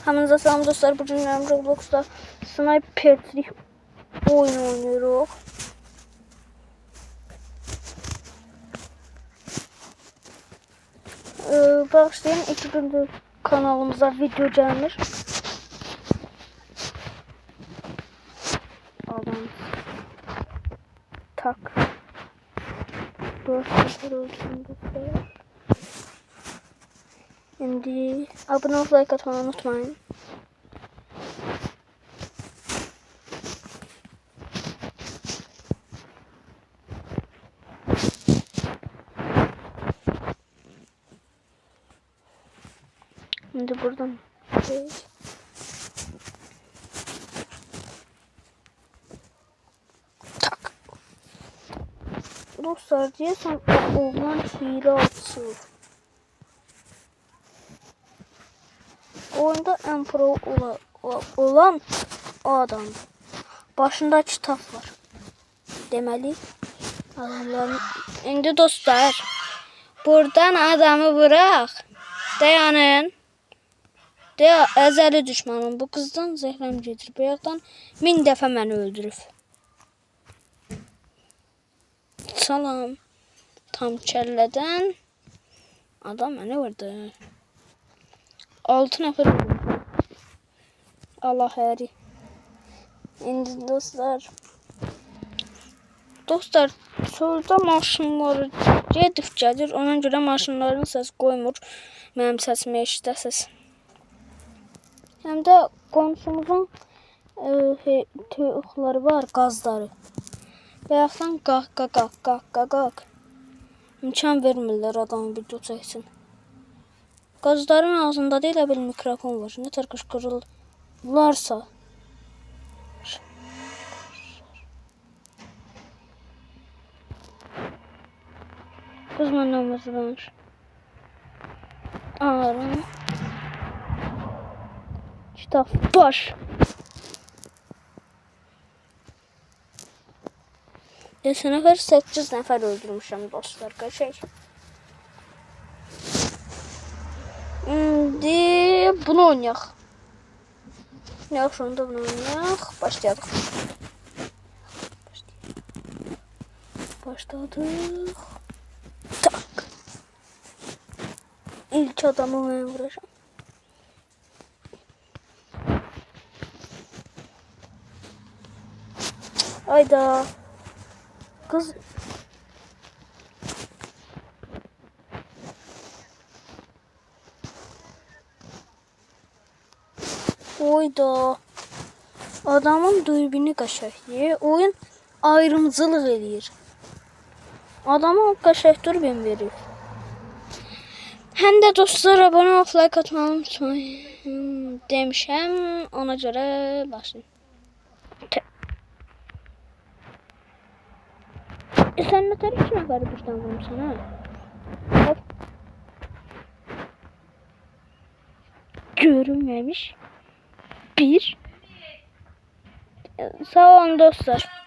Hamınıza salam dostlar. Bugün Roblox'ta sniperlik oyun oynuyoruz. Başlayın. 2 gündür kanalımıza video gelmiş. Adam. Tak. 4-0 olsun dostlar. Şimdi abone olup like atmayı unutmayın. Şimdi buradan tak. Dostlar diyorsan oğlan hile atıyor. Oyunda en pro olan o adam. Başında kitap var. Demeli adamların. Şimdi dostlar buradan adamı bırak. Dayanın. De ezeli düşmanım. Bu kızdan zehrem getir. Bu yaktan 1000 dəfə məni öldürüb. Salam. Tam kəllədən adam məni vurdu. 6 nəfər öldürdü. Allah həri. İndi dostlar. Dostlar, çöldə maşınları gedib gəlir. Ona görə maşınların səs qoymur. Mənim səsimi eşidəsiz. Həm də qonşumuzun toyuqları var, qazları. Bayaqdan qaq. İmkan vermirlər adamın video çəksin. Qazların ağzında da elə bil mikrofon var. Nə tər qışqırırlarsa. Qız məndən vəzirləmiş. Ağrım. Kitap baş. Geçen sefer 8 nəfər öldürmüşəm dostlar. Qəşəng. İndi bunu oynayaq. Yaxşı, onda bunu oynayaq. Başlayalım. Başladık. Tak. İlk adamı mən vuracağım. Ayda. Kız. Oyda. Adamın dürbünü qəşəngdir. Oyun ayrımcılıq eləyir. Adama qəşəng dürbün verir. Həm də dostlar abone ol, like atmayı unutmayın demişəm. Ona görə başlayın. Sen ne tarif için haberi buradan vurmuşsun ha? Hop. Görünmemiş. Bir. Sağ olun dostlar.